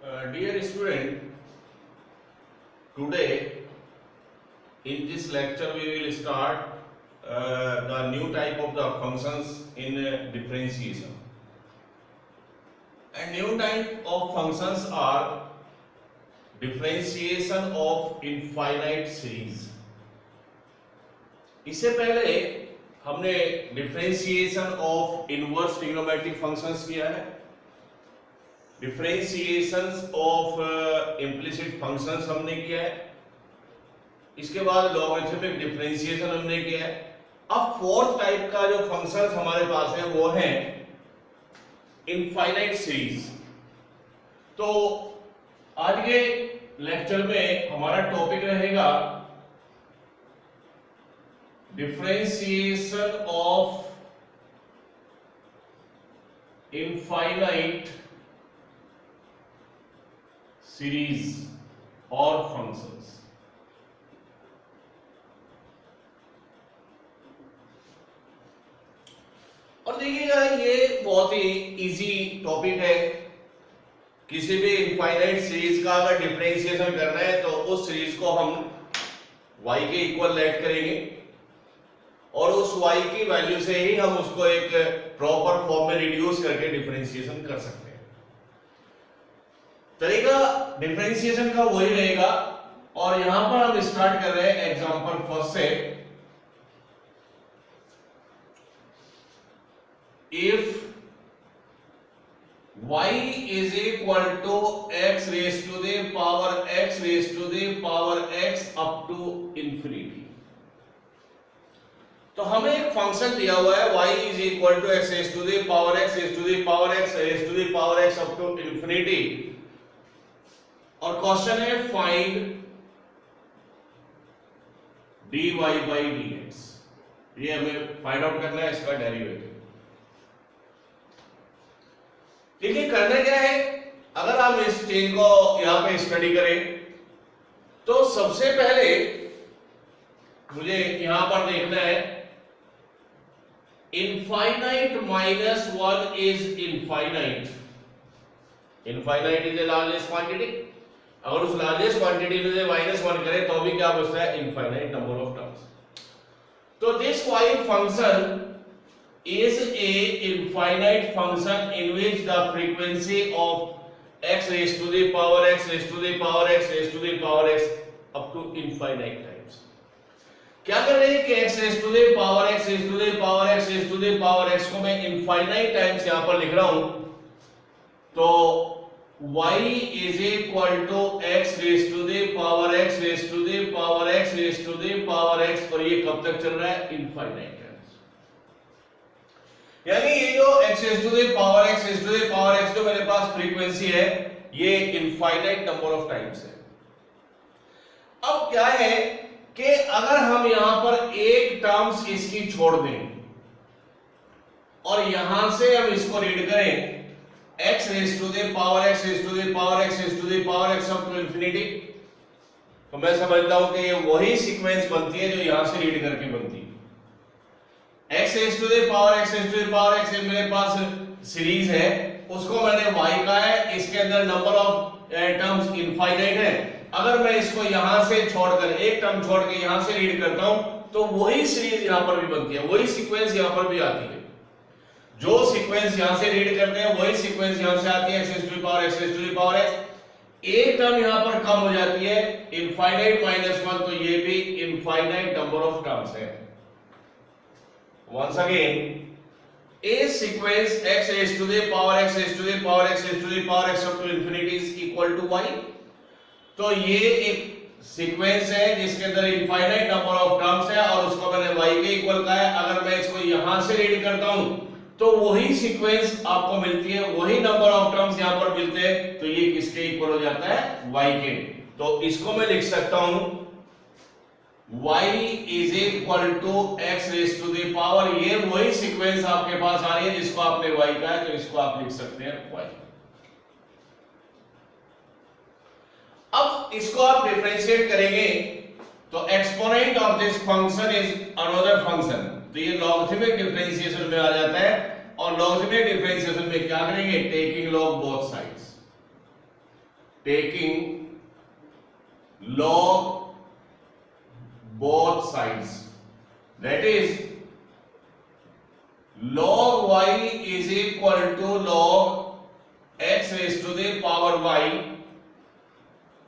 Dear student, today in this lecture we will start the new type of the functions in differentiation. And new type of functions are differentiation of infinite series. इससे पहले हमने differentiation of inverse trigonometric functions किया है, differentiations of implicit functions हमने किया है, इसके बाद लॉगरिथमिक डिफरेंशिएशन हमने किया है। अब फोर्थ टाइप का जो फंक्शंस हमारे पास है वो है इनफाइनाइट सीरीज। तो आज के लेक्चर में हमारा टॉपिक रहेगा डिफरेंशिएशन ऑफ इनफाइनाइट सीरीज और फंक्शंस। और देखिएगा ये बहुत ही इजी टॉपिक है। किसी भी इनफाइनाइट सीरीज का अगर डिफरेंशिएशन करना है तो उस सीरीज को हम y के इक्वल लेट करेंगे और उस y की वैल्यू से ही हम उसको एक प्रॉपर फॉर्म में रिड्यूस करके डिफरेंशिएशन कर सकते हैं। तरीका डिफरेंशिएशन का वही रहेगा और यहां पर हम स्टार्ट कर रहे हैं एग्जांपल फर्स्ट से। If y is equal to x raised to the power x raised to the power x up to infinity, तो हमें एक फंक्शन दिया हुआ है y is equal to x raised to the power x raised to the power x raised to the power x up to infinity, और question है find dy by dx। ये हमें फाइंड आउट करना है इसका डेरिवेटिव। देखिए करना क्या है, अगर हम इस चीज को यहां पे स्टडी करें तो सबसे पहले मुझे यहां पर देखना है infinite minus one is infinite. Infinite is the largest quantity. अगर उस लार्जेस्ट क्वांटिटी में से माइनस वन करें तो भी क्या बचता है, इनफाइनाइट नंबर ऑफ टर्म्स। तो this y function is a infinite function in which the frequency of x raised to the power x raised to the power x raised to the power x up to infinite times। क्या कर रहे हैं कि x raised to the power x raised to the power x raised to the power x को मैं infinite times यहां पर लिख रहा हूं, तो y is equal to x raised to the power x raised to the power x raised to the power x, और ये कब तक चल रहा है, infinite times। यानी ये जो x raised to the power x raised to the power x जो मेरे पास फ्रीक्वेंसी है ये इनफाइनाइट नंबर ऑफ टाइम्स है। अब क्या है कि अगर हम यहां पर एक टर्म्स इसकी छोड़ दें और यहां से हम इसको रीड करें x raised to the power x raised to the power x raised to the power x up to infinity, तो मैं समझता हूं कि ये वही सीक्वेंस बनती है जो यहां से रीड करके बनती है। x raised to the power x raised to the power x मेरे पास सीरीज है, उसको मैंने y का है, इसके अंदर नंबर ऑफ टर्म्स इनफाइनाइट है। अगर मैं इसको यहां से छोड़कर एक टर्म छोड़ के यहां से रीड करता हूं तो वही सीरीज यहां पर भी बनती है, वही सीक्वेंस यहां पर भी आती है। जो सीक्वेंस यहां से रीड करते हैं वही सीक्वेंस यहां से आती है, x raised to the power x raised to the power x। एक टर्म यहां पर कम हो जाती है, इनफाइनाइट माइनस वन, तो ये भी इनफाइनाइट नंबर ऑफ टर्म्स है। Once again, a sequence x raised to the power x raised to the power x raised to the power x up to infinity is equal to y। तो ये एक sequence है जिसके अंदर infinite number of terms है और उसको मैंने y के इक्वल कहा है। अगर मैं इसको यहां से रीड करता हूं तो वही सीक्वेंस आपको मिलती है, वही नंबर ऑफ टर्म्स यहां पर मिलते हैं, तो ये किसके इक्वल हो जाता है, y के। तो इसको मैं लिख सकता हूं y is equal to x raised to the power, ये वही सीक्वेंस आपके पास आ रही है जिसको आपने y कहा है, तो इसको आप लिख सकते हैं y। अब इसको आप डिफरेंशिएट करेंगे तो exponent of this function is another function, तो ये लॉगरिथमिक डिफरेंशिएशन में आ जाता है। और लॉगरिथमिक डिफरेंशिएशन में क्या करेंगे, taking log both sides. taking log both sides, that is log y is equal to log x raised to the power y,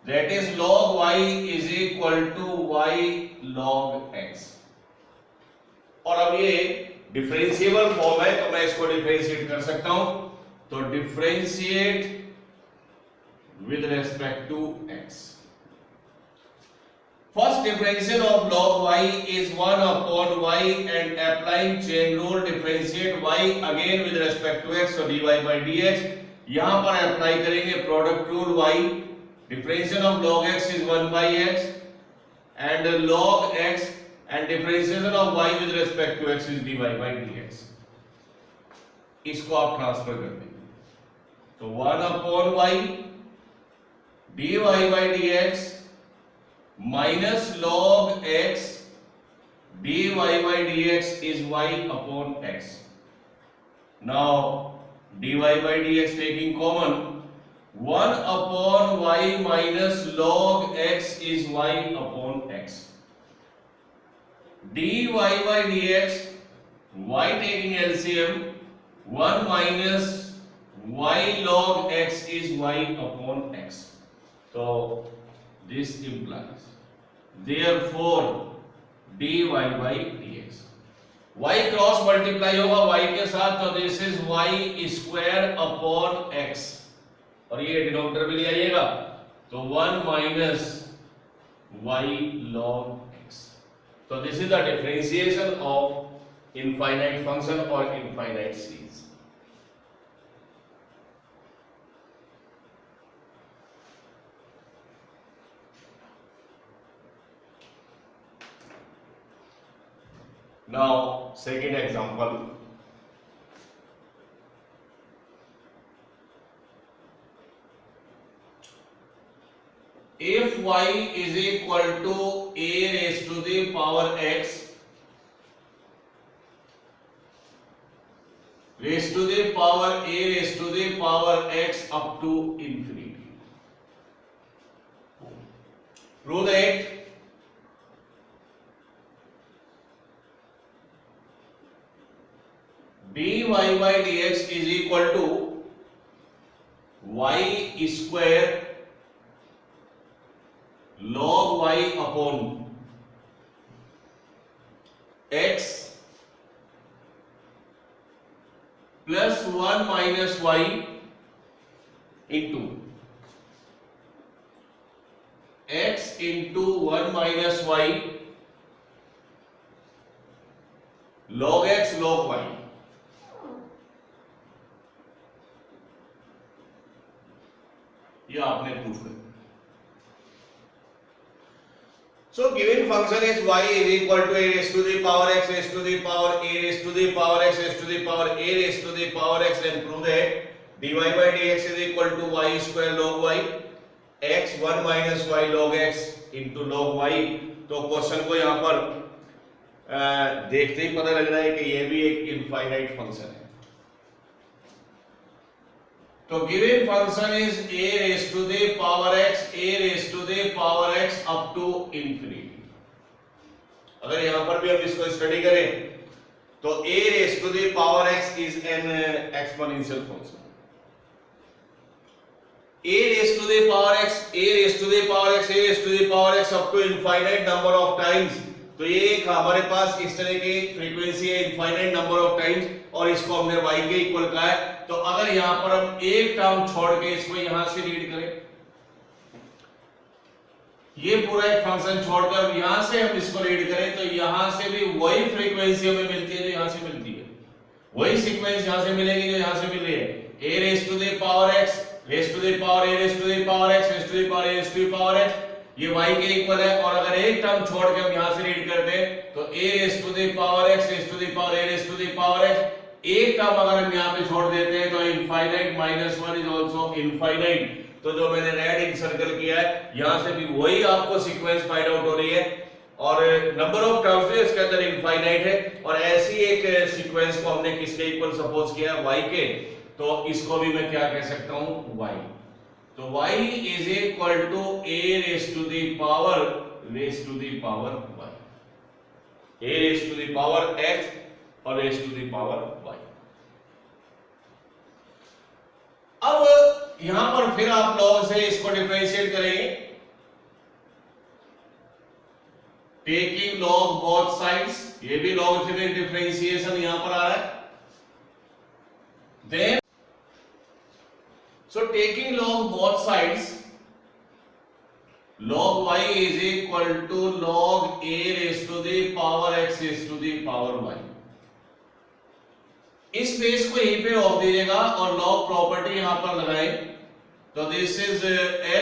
that is log y is equal to y log x। और अब ये differentiable form है तो मैं इसको differentiate कर सकता हूं, तो differentiate with respect to x। First differential of log y is 1 upon y and applying chain rule differentiate y again with respect to x, so dy by dx। यहां पर अप्लाई करेंगे product rule y, differential of log x is 1 by x and log x and differentiation of y with respect to x is dy by dx। इसको आप transfer कर देंगे तो 1 upon y dy by dx minus log x dy by dx is y upon x। Now dy by dx taking common, 1 upon y minus log x is y upon x। dy by dx, y taking LCM, 1 minus y log x is y upon x। So this implies, therefore dy by dx, y cross multiply होगा y के साथ, तो this is y square upon x और ये denominator भी ले आइएगा, तो 1 माइनस y log x। तो this is the differentiation of infinite function और infinite series. Now second example, if y is equal to a raised to the power x raised to the power a raised to the power x up to infinity, prove that dy by dx is equal to y square log y upon x plus 1 minus y into x into 1 minus y log x log y। ये आपने proof कर। So given function is y is equal to a raised to the power x raised to the power a raised to the power x raised to the power a raised to the power x, then prove that dy by dx is equal to y square log y x 1 minus y log x into log y। तो question को यहाँ पर देखते ही पता लग रहा है कि ये भी एक इनफाइनाइट फंक्शन है। तो given function is a raised to the power x a raised to the power x up to infinity। अगर यहां पर भी हम इसको स्टडी करें तो a raised to the power x is an exponential function। a raised to the power x a raised to the power x a raised to the power x up to infinite number of times, तो ये एक हमारे पास इस तरह की frequency है infinite number of times और इसको हमने y के इक्वल कहा है। तो अगर यहां पर हम एक टर्म छोड़ के इसको यहां से रीड करें, ये पूरा एक फंक्शन छोड़कर यहां से हम इसको रीड करें तो यहां से भी वही फ्रीक्वेंसी हमें मिलती है जो यहां से मिलती है, वही सीक्वेंस यहां से मिलेगी जो यहां से मिल रही है। a raised to the power x raised to the power a raised to the power x raised to the power a raised to the power x, ये y के इक्वल है। और अगर एक टर्म छोड़ के हम यहां से रीड करते हैं तो a raised to the power x raised to the power a raised to the power x, एक टर्म अगर हम यहाँ पे छोड़ देते हैं तो infinite minus 1 is also infinite. तो जो मैंने रेड इन सर्कल किया है यहां से भी वही आपको सीक्वेंस फाइंड आउट हो रही है और नंबर ऑफ टर्म्स है इसके अंदर इनफाइनाइट है। और ऐसी एक सीक्वेंस को हमने किसके इक्वल सपोज किया y के, तो इसको भी मैं क्या कह सकता हूं y। तो y is equal to a raise to the power y, a raise to the power x और raise to the power y। अब यहां पर फिर आप log से इसको डिफरेंशिएट करेंगे, टेकिंग log बोथ साइड्स, ये भी लॉगरिथमिक डिफरेंशिएशन यहां पर आ रहा है। Then so taking log both sides, log y is equal to log a raised to the power x raised to the power y। इस बेस को यहीं पे रोक दीजिएगा और log प्रॉपर्टी यहां पर लगाएं, तो this is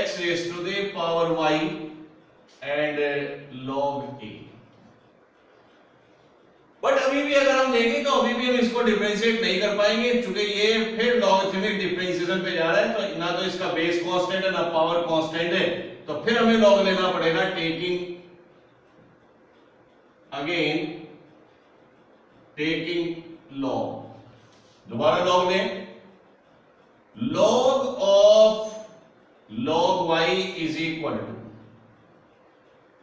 x raised to the power y and log a। But अभी भी अगर हम देखें तो अभी भी हम इसको डिफरेंशिएट नहीं कर पाएंगे, क्योंकि ये फिर लॉगरिथमिक डिफरेंशिएशन पे जा रहा है, तो ना तो इसका बेस कांस्टेंट है ना पावर कांस्टेंट है, तो फिर हमें लॉग लेना पड़ेगा, टेकिंग लॉग, दोबारा लॉग लें, log of log y is equal to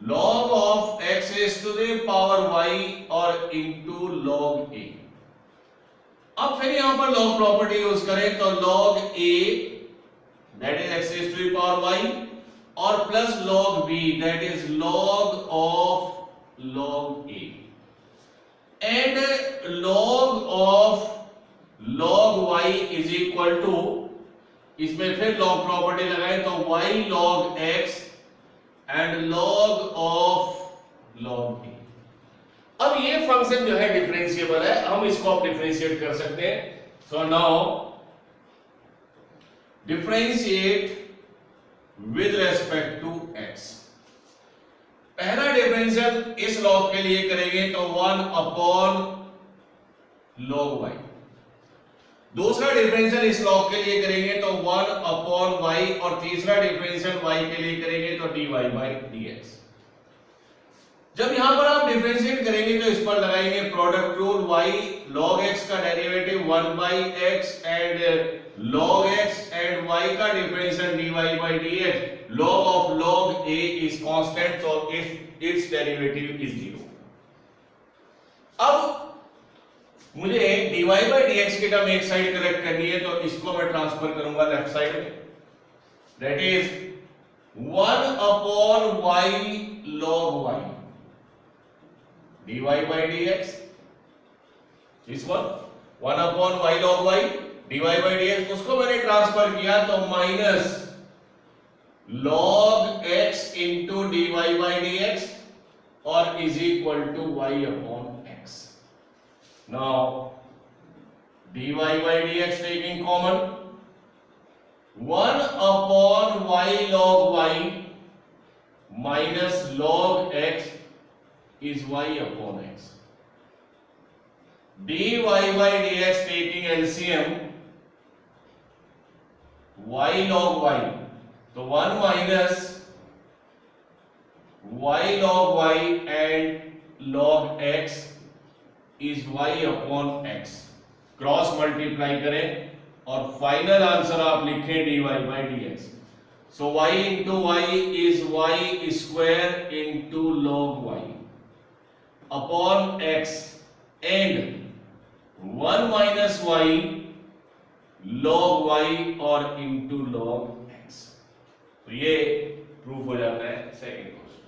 log of x raised to the power y और into log a। अब फिर यहां पर log प्रॉपर्टी यूज करें तो log a that is x raised to the power y और plus log b that is log of log a and log of log y is equal to, इसमें फिर log property लगाएं तो y log x and log of log a। अब ये function जो है differentiable है, हम इसको अब डिफरेंशिएट कर सकते हैं। So now differentiate with respect to x। पहला डिफरेंशियल इस log के लिए करेंगे तो 1 अपॉन log y, दूसरा डिफरेंशियल इस log के लिए करेंगे तो 1 अपॉन y और तीसरा डिफरेंशियल y के लिए करेंगे तो dy बाई dx। जब यहां पर आप डिफरेंशिएट करेंगे तो इस पर लगाएंगे product rule, y log x का derivative 1 by x and log x and y का differential dy by dx, log of log a is constant so it's derivative is 0। अब मुझे dy बाई dx की टर्म एक side correct करनी है, तो इसको मैं ट्रांसफर करूंगा लेफ्ट साइड में, that is 1 upon y log y dy by dx, इस one 1 upon y log y dy by dx, उसको मैंने ट्रांसफर किया तो minus log x into dy by dx और is equal to y upon x। Now dy by dx taking common, 1 upon y log y minus log x is y upon x। dy by dx taking LCM, y log y, तो 1 minus y log y and log x is y upon x, cross multiply करें और final answer आप लिखें dy by dx। So y into y is y square into log y upon x and 1 minus y log y और into log x। तो ये proof हो जाता है सेकंड क्वेश्चन।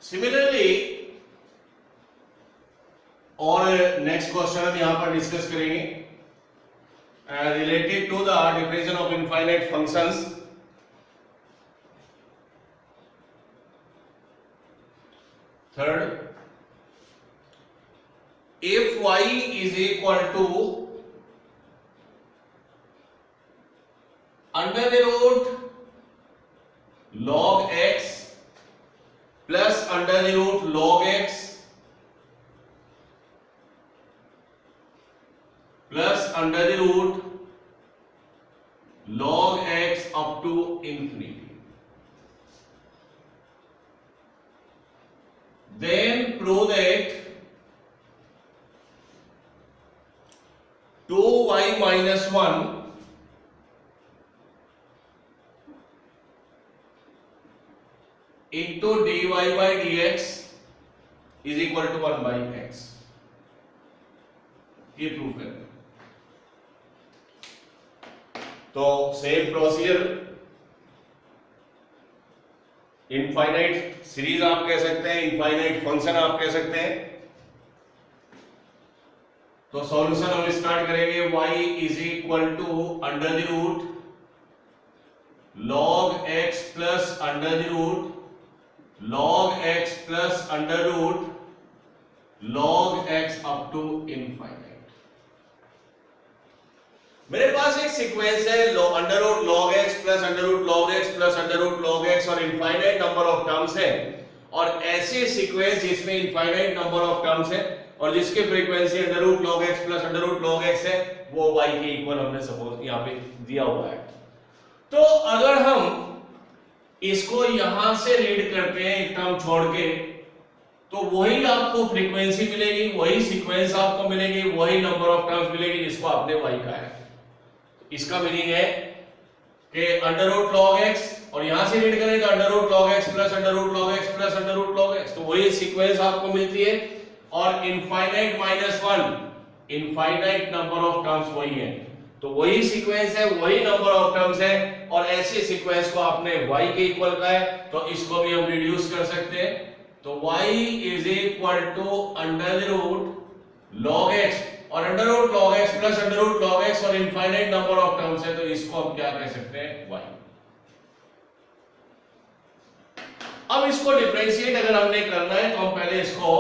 सिमिलरली और नेक्स्ट क्वेश्चन हम यहां पर डिस्कस करेंगे related to the differential of infinite functions. Third, if y is equal to under the root log x plus under the root log x plus under the root log x up to infinity, then prove that minus 1 into dy by dx is equal to 1 by x. ये prove करें। तो same procedure, infinite series आप कह सकते हैं, infinite function आप कह सकते हैं। तो सॉल्यूशन हम स्टार्ट करेंगे। y is equal to under the root log x plus under the root log x plus under root log x up to infinite. मेरे पास एक सीक्वेंस है under root log x plus under root log x plus under root log x और infinite number of terms है। और ऐसे sequence जिसमें infinite number of terms है और जिसके frequency under root log x plus under root log x है, वो y के इक्वल हमने सपोज यहां पे दिया हुआ है। तो अगर हम इसको यहां से रीड करते हैं एक टर्म छोड़ के, तो वही आपको फ्रीक्वेंसी मिलेगी, वही सीक्वेंस आपको मिलेगी, वही नंबर ऑफ टर्म्स मिलेगी जिसको आपने y कहा है। इसका मीनिंग है कि अंडर रूट log x और यहां से रीड करें तो under root log x plus under root log x plus under root log x, तो वही सीक्वेंस आपको मिलती है। और infinite minus 1 infinite number of terms वही है, तो वही सीक्वेंस है, वही नंबर ऑफ टर्म्स है। और ऐसे सीक्वेंस को आपने y के इक्वल का है, तो इसको भी हम रिड्यूस कर सकते हैं। तो y is equal to under root log x और under root log x plus under root log x और इनफाइनाइट नंबर ऑफ टर्म्स है, तो इसको हम क्या कह सकते हैं, y। अब इसको डिफरेंशिएट अगर हमने करना है तो हम पहले इसको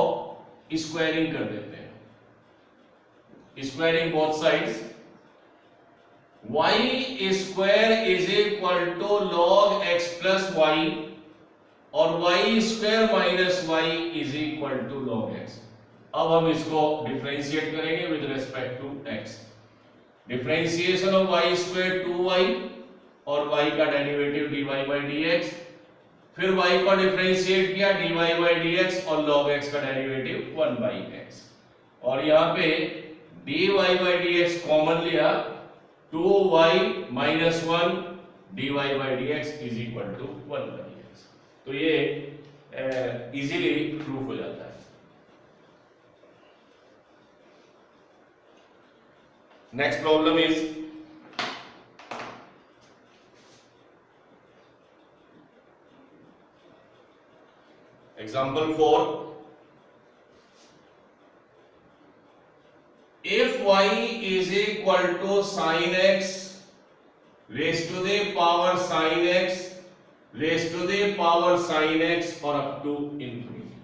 स्क्वायरिंग कर देते हैं। Squaring both sides, y square is equal to log x plus y और y square minus y is equal to log x। अब हम इसको डिफरेंशिएट करेंगे with respect to x। Differentiation of y square 2y और y का derivative dy by dx, फिर y को differentiate किया dy बाई dx और log x का डेरिवेटिव 1 बाई x। और यहाँ पे dy बाई dx कॉमन लिया, 2y minus 1 dy by dx is equal to 1 by x। तो ये इजीली प्रूफ हो जाता है। Next problem is example 4, if y is equal to sin x raised to the power sin x raised to the power sin x or up to infinity,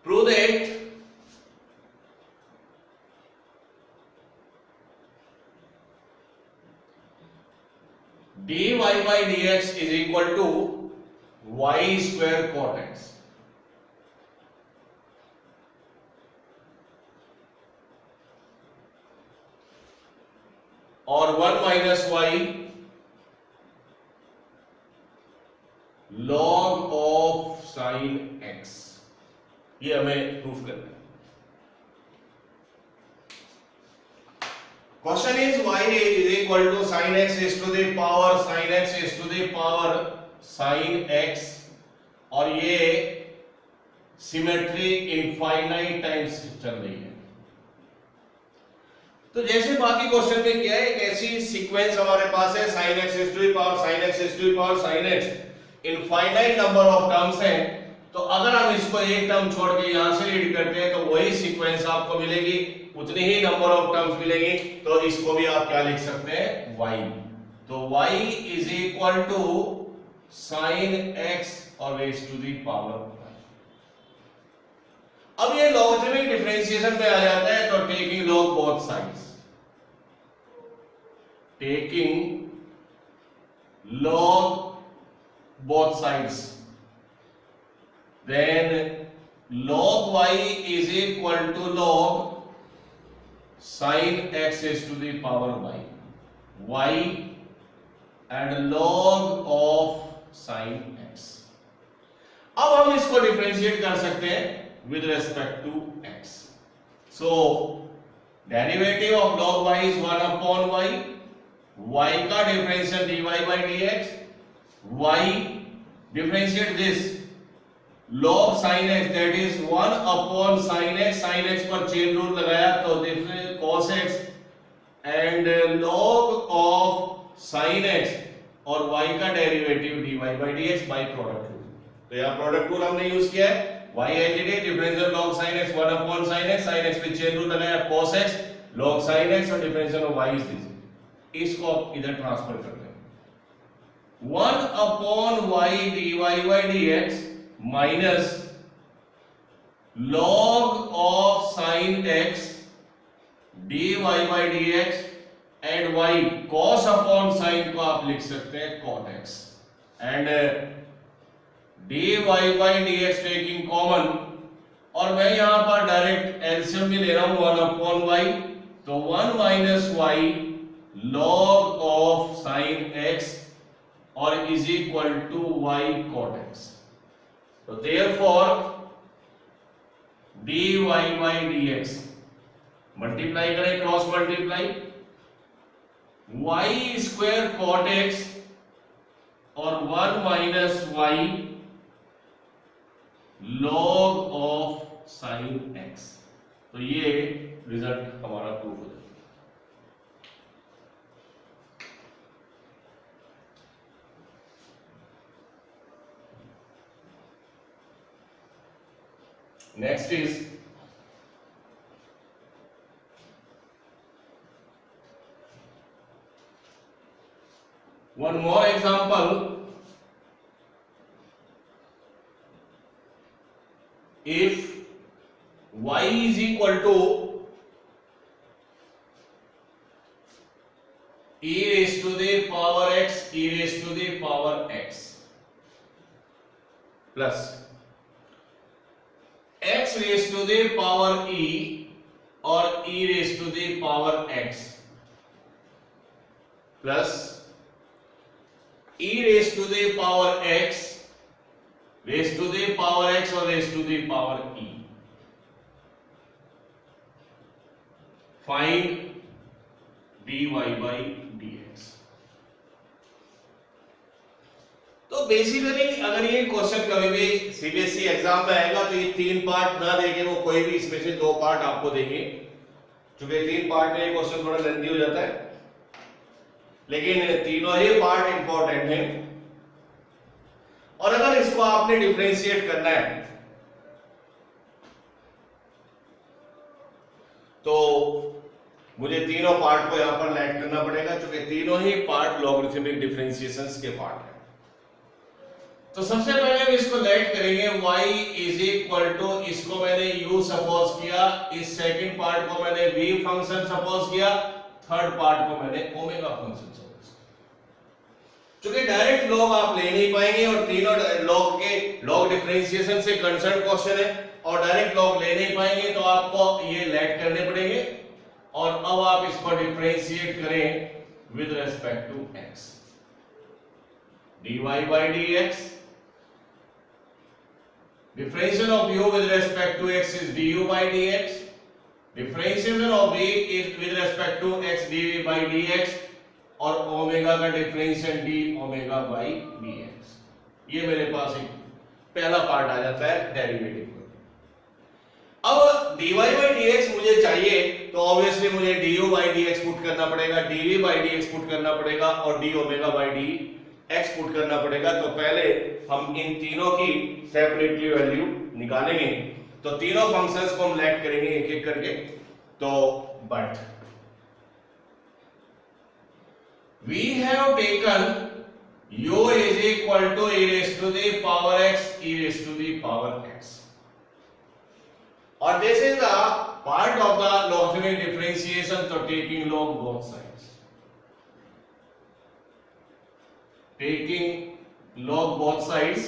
prove that dy by dx is equal to y square cot x। और 1 minus y log of sin x, ये हमें proof करना है। Question is y is equal to sin x is to the power sin x is to the power sin x और ये symmetry infinite times चल रही है। तो जैसे बाकी क्वेश्चन में किया है, एक ऐसी सीक्वेंस हमारे पास है sin x is to the power sin x is to the power sin x, infinite number of terms हैं। तो अगर हम इसको एक टर्म छोड़ के यहां से रीड करते हैं तो वही सीक्वेंस आपको मिलेगी, उतनी ही नंबर ऑफ टर्म्स मिलेंगी। तो इसको भी आप क्या लिख सकते हैं, y। तो y is equal to sin x और रेज टू द पावर। अब ये लॉगरिथमिक डिफरेंशिएशन में आ जाता है, तो टेकिंग log बोथ साइड्स, टेकिंग log both sides, then log y is equal to log sin x is to the power y and log of sin x। अब हम इसको डिफरेंशिएट कर सकते हैं with respect to x. So derivative of log y is 1 upon y. Y का differential dy by dx. Y differentiate this log sin x, that is 1 upon sin x. sin x पर chain rule लगाया तो cos x and log of sin x और y का derivative dy by dx by product rule. तो यहाँ product rule हमने use किया है. y as it is, differential log sin x 1 upon sin x. sin x पे chain rule लगाया cos x log sin x और differential of y is this. इसको आप इधर ट्रांसफर कर दें. 1 upon y dy by dx minus log of sin x dy by dx and y cos upon sin को आप लिख सकते हैं cot x and dy by dx taking common और मैं यहां पर डायरेक्ट एलसीएम भी ले रहा हूं 1 upon y. तो 1 minus y log of sin x और is equal to y cot x. तो therefore dy by dx multiply करें, cross multiply, y square cot x और 1 minus y log of sin x. तो ये result हमारा proof हो जाएगा. Next is one more example. If y is equal to e raised to the power x e raised to the power x plus x raised to the power e or e raised to the power x plus e raised to the power x raised to the power x or raised to the power e. Find dy by dx. तो basically अगर ये question कभी भी CBSE exam में आएगा तो ये 3 part ना देंगे, वो कोई भी इसमें से 2 पार्ट आपको देंगे. क्योंकि 3 पार्ट में ये क्वेश्चन थोड़ा लेंथी हो जाता है, लेकिन तीनों ही पार्ट इंपॉर्टेंट हैं. और अगर इसको आपने डिफरेंशिएट करना है तो मुझे तीनों पार्ट को यहां पर लेट करना पड़ेगा, क्योंकि तीनों ही पार्ट लॉगरिथमिक डिफरेंशिएशंस के पार्ट हैं. तो सबसे पहले हम इसको लेट करेंगे. y इज इक्वल टू, इसको मैंने u सपोज किया, इस सेकंड पार्ट को मैंने v फंक्शन सपोज किया, थर्ड पार्ट को मैंने ओमेगा फंक्शन सपोज किया. क्योंकि डायरेक्ट लॉग आप ले नहीं पाएंगे और तीनों लॉग के लॉग डिफरेंशिएशन से कंसर्न क्वेश्चन है और डायरेक्ट लॉग ले नहीं पाएंगे, तो आपको ये लेट करने पड़ेंगे. और अब आप इसको डिफरेंशिएट करें with respect to x. dy by dx, differentiation of u with respect to x is du by dx, differentiation of v is with respect to x dv by dx और omega का differential d omega by dx. ये मेरे पास एक पहला part आ जाता है derivative. अब dy by dx मुझे चाहिए तो ऑब्वियसली मुझे du by dx पुट करना पड़ेगा, dv by dx पुट करना पड़ेगा और d omega by dx put करना पड़ेगा. तो पहले हम इन तीनों की सेपरेटली वैल्यू निकालेंगे. तो तीनों फंक्शंस को हम लेट करेंगे एक एक करके. तो but we have taken u is equal to e raised to the power x e raised to the power x. और this is the part of the logarithmic differentiation, so taking log both sides. Taking log both sides,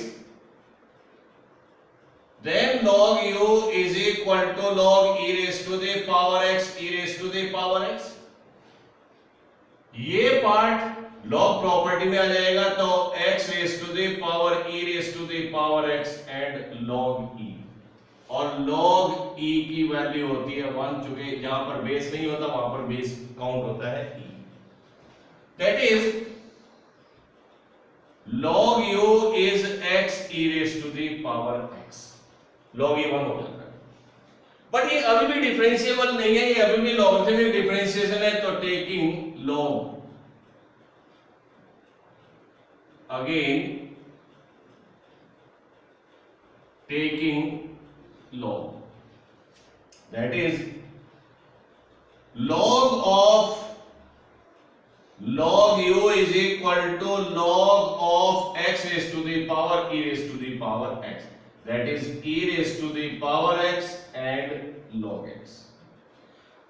then log u is equal to log e raised to the power x e raised to the power x. ये part log property में आ जाएगा, तो x raised to the power e raised to the power x and log e. और log e की value होती है 1, चूंकि जहां पर बेस नहीं होता वहां पर बेस काउंट होता है e. That is log u is x e raised to the power x. log e 1 हो जाता है, बट ये अभी भी डिफरेंशिएबल नहीं है, ये अभी भी लॉगरिथमिक डिफरेंशिएशन है. तो taking log again taking log, that is log of log u is equal to log of x raised to the power e raised to the power x, that is e raised to the power x and log x.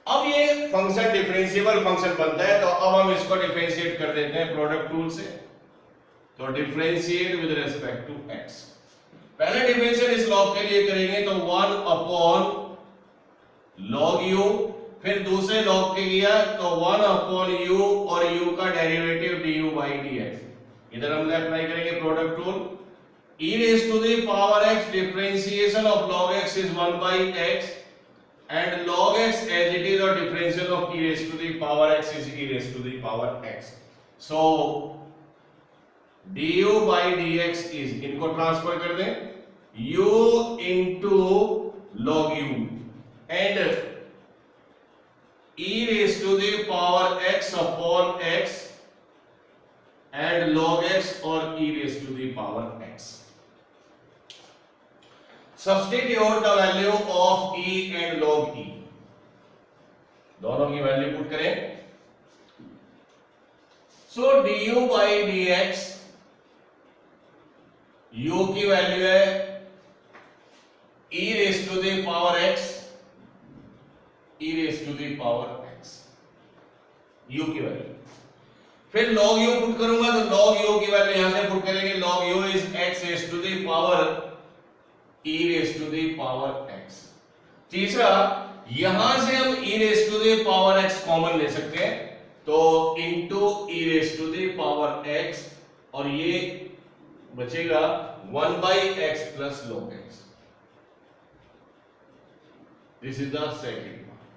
अब ये function differentiable function बनता है, तो अब हम इसको differentiate कर देते हैं प्रोडक्ट टूल से. तो differentiate with respect to x. पहले डिफरेंशिएट इस log के लिए करेंगे तो 1 अपॉन log u, फिर दूसरे log के लिया तो 1 अपॉन u और u का डेरिवेटिव du by dx. इधर हम अप्लाई करेंगे product tool. e raised to the power x differentiation of log x is 1 by x and log x as it is, or differential of e raised to the power x is e raised to the power x. So du by dx is, इनको transfer कर दें, u into log u and e raised to the power x upon x and log x or e raised to the power x. Substitute the value of e and log e. दोनों की value put करें. So du by dx, u की value है e raised to the power x, e raised to the power x, u की value. फिर log u put करूंगा तो log u की वैल्यू यहां से पुट करेंगे. log u is x raised to the power e raised to the power x. तीसरा, यहां से हम e raised to the power x common ले सकते हैं, तो into e raised to the power x और ये बचेगा 1 by x plus log x. This is the second part.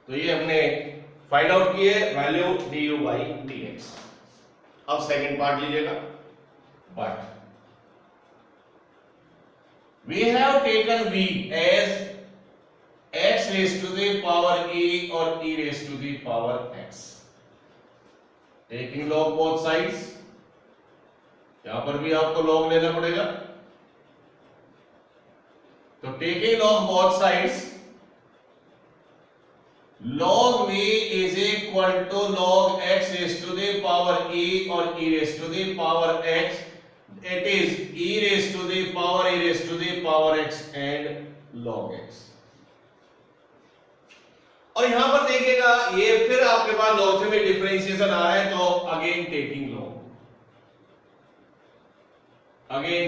तो ये हमने फाइंड आउट किए वैल्यू du by dx. अब सेकंड पार्ट लीजिएगा. But we have taken v as x raised to the power e or e raised to the power x. Taking log both sides, यहां पर भी आपको log लेना पड़ेगा. तो taking log both sides, log v is equal to log x raised to the power e or e raised to the power x. It is e raised to the power x and log x. और यहां पर देखिएगा ये फिर आपके पास logarithmic differentiation आ रहा है, तो again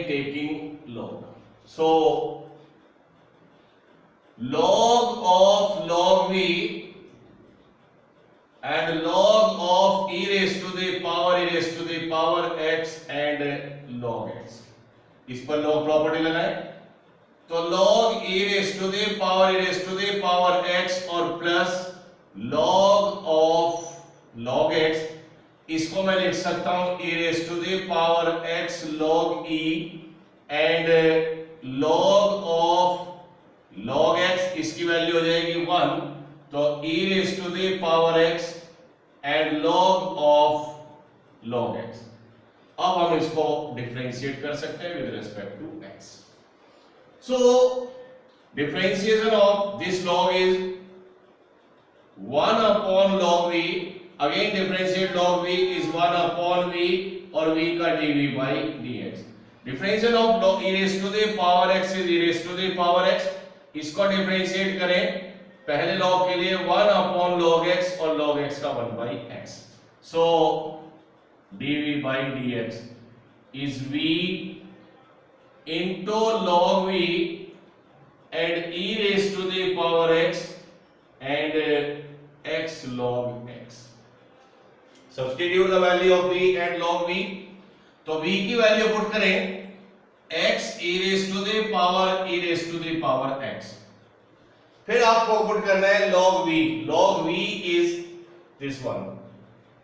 taking log. So log of log v and log of e raised to the power x and log x. इस पर log प्रॉपर्टी लगाएं तो log e raised to the power x और plus log of log x, इसको मैं लिख सकता हूं e raised to the power x log e and log of log x, इसकी वैल्यू हो जाएगी 1, तो e raised to the power x and log of log x. अब हम इसको डिफरेंशिएट कर सकते हैं with respect to x. So differentiation of this log is 1 upon log v. Again differentiate log v is 1 upon v और v का dv by dx. Differentiation of log e raised to the power x is e raised to the power x. इसको differentiate करें पहले log के लिए 1 upon log x और log x का 1 by x. So dv by dx is v into log v and e raised to the power x and x log x. Substitute the value of v and log v. तो v की value put करें x e raised to the power x फिर आपको put करना है log v. log v is this one,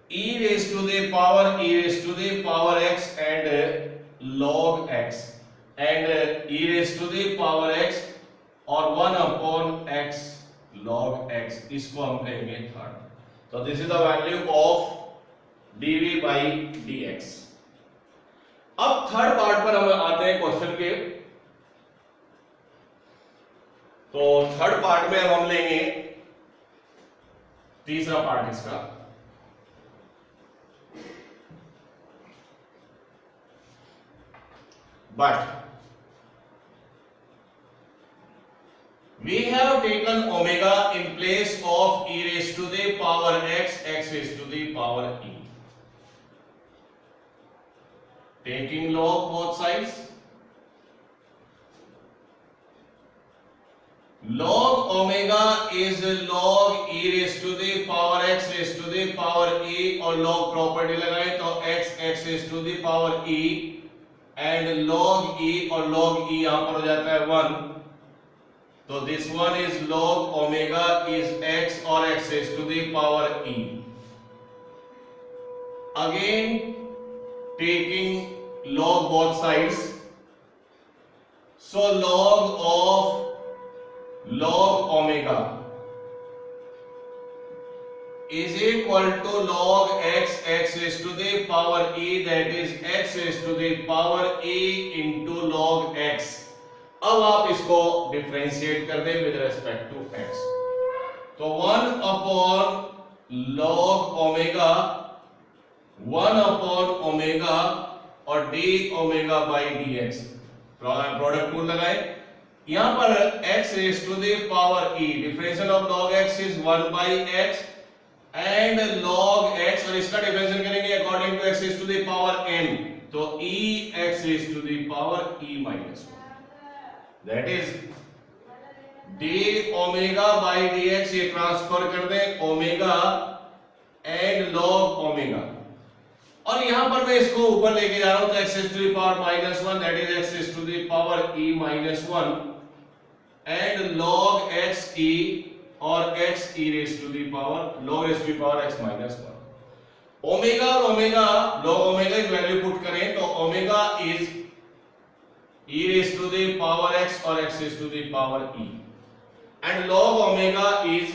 e raised to the power x and log x and e raised to the power x और 1 upon x log x, इसको हम कहेंगे third. तो this is the value of dv by dx. अब third part पर हम आते हैं क्वेश्चन के. तो थर्ड पार्ट में अब हम लेंगे तीसरा पार्ट इसका. But we have taken omega in place of e raised to the power x raised to the power e. Taking log both sides, log omega is log e raised to the power x raised to the power e और log property लगाए तो x raised to the power e and log e और log e यहां पर हो जाता है 1. तो this one is log omega is x और x raised to the power e. Again taking log both sides, so log of log omega is equal to log x raised to the power e, that is x raised to the power e into log x. अब आप इसको differentiate कर दें with respect to x. तो 1 upon log omega 1 upon omega और d omega by dx. Product rule लगाए. यहां पर x raise to the power e, differential of log x is 1 by x and log x, और इसका differential करेंगे according to x raise to the power n. तो e x raise to the power e minus 1, that is d omega by dx. ये transfer कर दें omega and log omega, और यहां पर मैं इसको ऊपर लेके जा रहा हूं तो x raised to the power minus 1, that is x raised to the power e minus 1 and log x e और x e raised to the power log raised to the power x minus 1. Omega और omega, log omega की value put करें तो omega is e raised to the power x और x raised to the power e and log omega is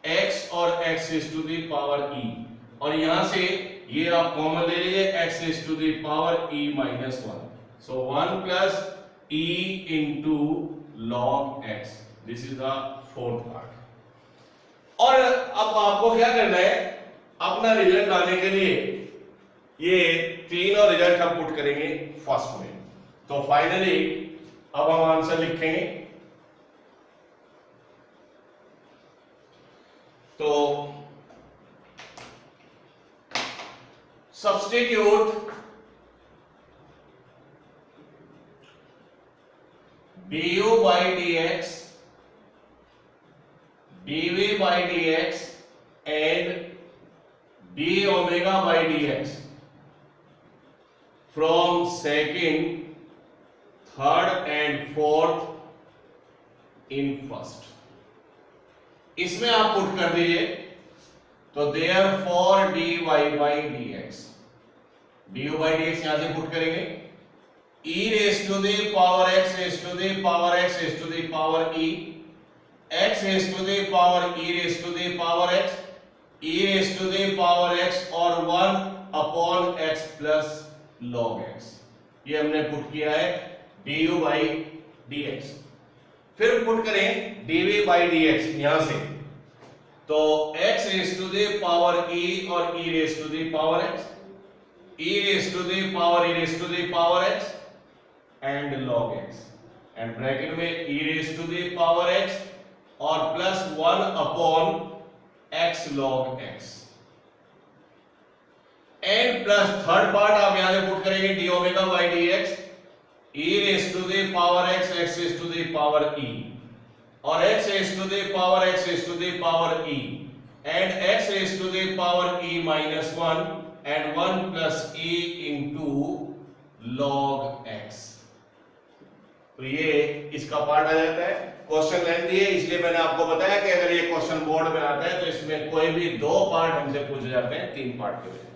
x और x raised to the power e, और यहां से ये आप कॉमन ले लीजिए x raised to the power e minus 1. So 1 plus e into log x. This is the fourth part. और अब आपको क्या करना है, अपना रिजल्ट लाने के लिए ये तीनों रिजल्ट हम पुट करेंगे फर्स्ट में. तो फाइनली अब हम आंसर लिखेंगे. तो substitute du by dx, dv by dx and d omega by dx from second, third and fourth in first. इसमें आप पुट कर दीजिए. तो therefore dy by dx, du by dx यहां से पुट करेंगे e raised to the power x raised to the power x raised to the power e, x raised to the power e raised to the power x, e raised to the power x और 1 upon x plus log x. ये हमने put किया है du by dx. फिर put करें dv by dx यहां से. तो x raised to the power e और e raised to the power x, e raised to the power e raised to the power x and log x, and bracket में e raised to the power x और plus 1 upon x log x and plus third part आप यहां से put करेंगे d omega by dx, e raised to the power x raised to the power e और x raised to the power x raised to the power e and x raised to the power e minus 1 and 1 plus e into log x. तो ये इसका part आ जाता है। Question lengthy है इसलिए मैंने आपको बताया कि अगर ये क्वेश्चन बोर्ड में आता है तो इसमें कोई भी 2 पार्ट हमसे पूछे जाते हैं 3 पार्ट के बजाय।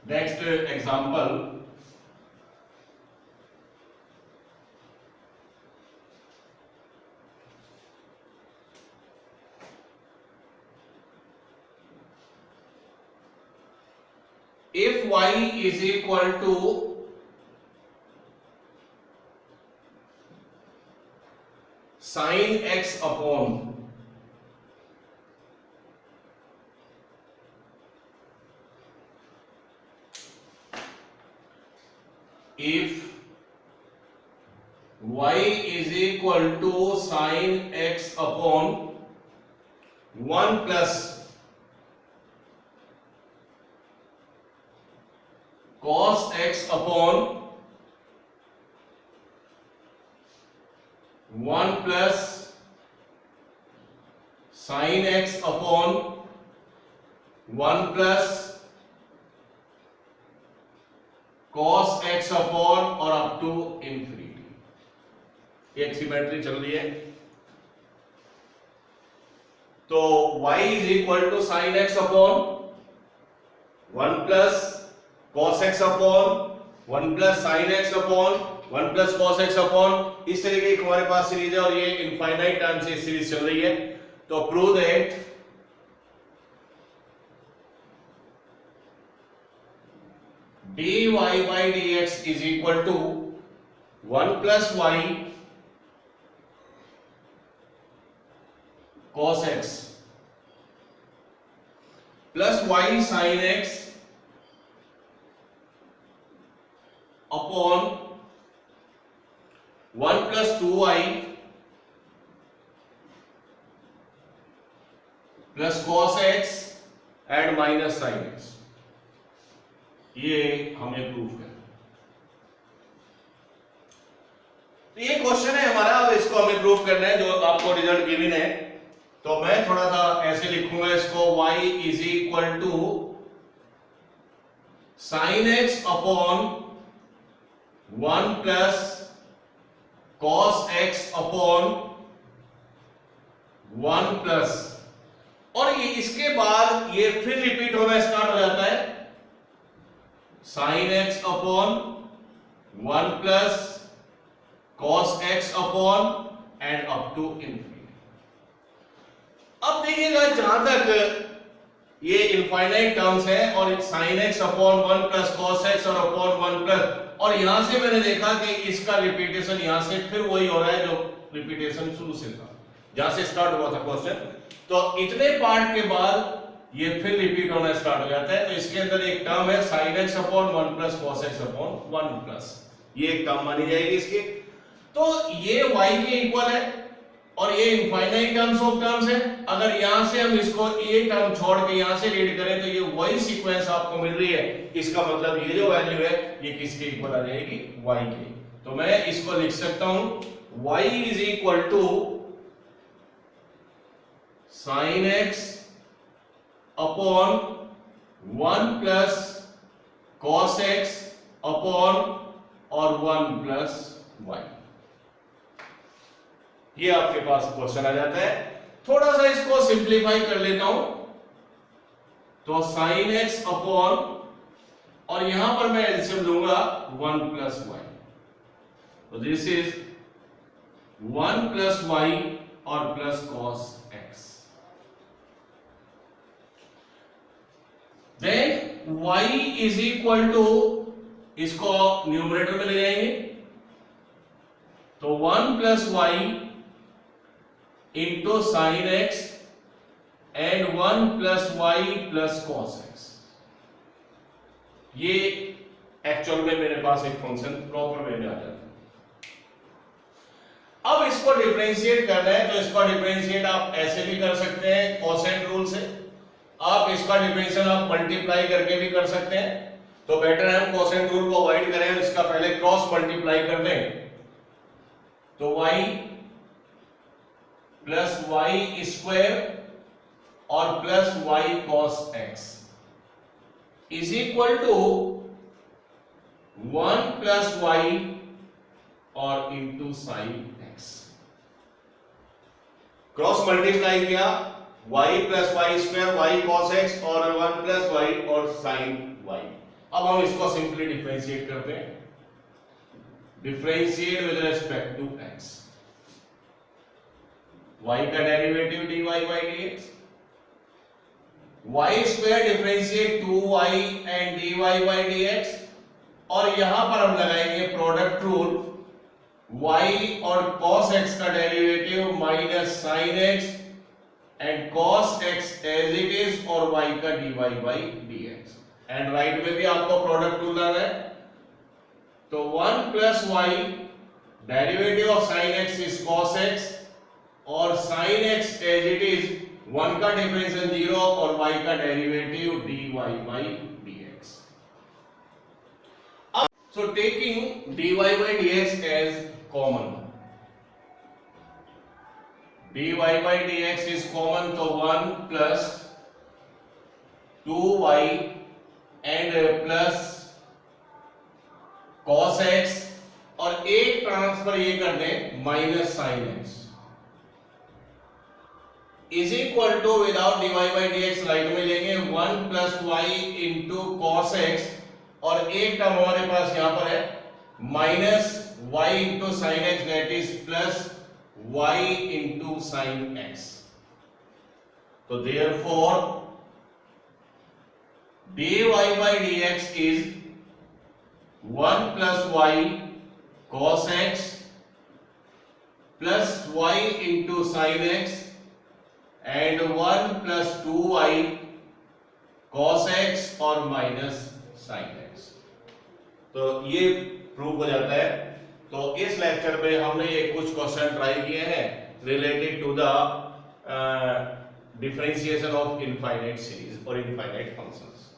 Next example, if y is equal to sin x upon if y is equal to sin x upon 1 plus cos x upon 1 plus sin x upon 1 plus cos x upon और up to infinity. एक symmetry चल रही है तो y is equal to sine x upon 1 plus cos x upon 1 plus sine x upon 1 plus cos x upon, इस तरीके की हमारे पास सीरीज है और ये इनफाइनाइट टाइम से सीरीज चल रही है। तो prove that dy by dx is equal to 1 plus y cos x plus y sin x upon 1 plus 2y plus cos x and minus sin x। ये हमें प्रूफ करना। तो ये क्वेश्चन है हमारा, अब इसको हमें प्रूफ करना है जो आपको रिजल्ट गिवन है। तो मैं थोड़ा सा ऐसे लिखूंगा इसको, y is equal to sine x upon 1 plus cos x upon 1 plus, और ये इसके बाद ये फिर रिपीट होना स्टार्ट हो जाता है sin x upon 1 plus cos x upon and up to infinity. अब देखिएगा जहां तक ये इनफाइनाइट टर्म्स है और sin x upon 1 plus cos x और अपॉन 1 प्लस, और यहां से मैंने देखा कि इसका रिपीटेशन यहां से फिर वही हो रहा है जो रिपीटेशन शुरू से था, जहां से स्टार्ट हुआ था क्वेश्चन। तो इतने पार्ट के बाद ये फिर रिपीट होना स्टार्ट हो जाता है। तो इसके अंदर एक टर्म है sin x upon 1 plus cos x upon 1 plus, ये एक टर्म मानी जाएगी इसकी। तो ये y के इक्वल है और ये इनफाइनाइट टर्म्स ऑफ टर्म्स है। अगर यहां से हम इसको ये टर्म छोड़ के यहां से रीड करें तो ये वही सीक्वेंस आपको मिल रही है। इसका मतलब ये जो वैल्यू है ये किसके इक्वल आ जाएगी, y के। तो मैं इसको लिख सकता हूं y is equal to sin x upon 1 plus cos x upon और 1 प्लस y। ये आपके पास क्वेश्चन आ जाता है। थोड़ा सा इसको सिंप्लीफाई कर लेता हूं तो sin x अपॉन, और यहां पर मैं एलसीएम लूंगा 1 प्लस y, तो दिस इज 1 प्लस y और plus cos x। Then y is equal to, इसको न्यूमरेटर में ले जाएंगे तो 1 plus y into sine x and 1 plus y plus cos x। ये एक्चुअल में मेरे पास एक फंक्शन प्रॉपर वे में आ जाता है। अब इसको डिफरेंशिएट करना है तो इसको डिफरेंशिएट आप ऐसे भी कर सकते हैं कोसेंट रूल से, आप इसका डिफरेंशियल आप मल्टीप्लाई करके भी कर सकते हैं, तो बेटर है हम कोसेंट रूल को अवॉइड करें और इसका पहले क्रॉस मल्टीप्लाई कर दें। तो y प्लस वाई स्क्वायर और plus y cos x is equal to 1 plus y और into sine x. Cross multiply किया, y plus y square y cos x और 1 प्लस वाई और साइन वाई। अब हम इसको सिंपली डिफरेंशिएट करते हैं। Differentiate with respect to x, y का derivative dy by dx, y square differentiate 2y and dy by dx, और यहां पर हम लगाएंगे प्रोडक्ट रूल, y और cos x का derivative minus sin x and cos x as it is और y का dy by dx। And right में भी आपको प्रोडक्ट रूल लाना है। तो 1 plus y derivative of sin x is cos x और sin x as it is 1 का डिफरेंशियल 0 और y का derivative dy by dx। So taking dy by dx as common, dy by dx is common, तो 1 plus 2y and plus cos x और एक transfer ये कर दें minus sine x is equal to, without dy by dx right में लेंगे 1 plus y into cos x और एक टर्म हमारे पास यहां पर है minus y into sine x that is plus y into sine x. तो therefore dy by dx is 1 plus y cos x plus y into sin x and 1 plus 2y cos x और minus sin x। तो ये prove हो जाता है। तो इस lecture में हमने ये कुछ क्वेश्चन ट्राई किए हैं related to the differentiation of infinite series और इनफाइनाइट फंक्शंस।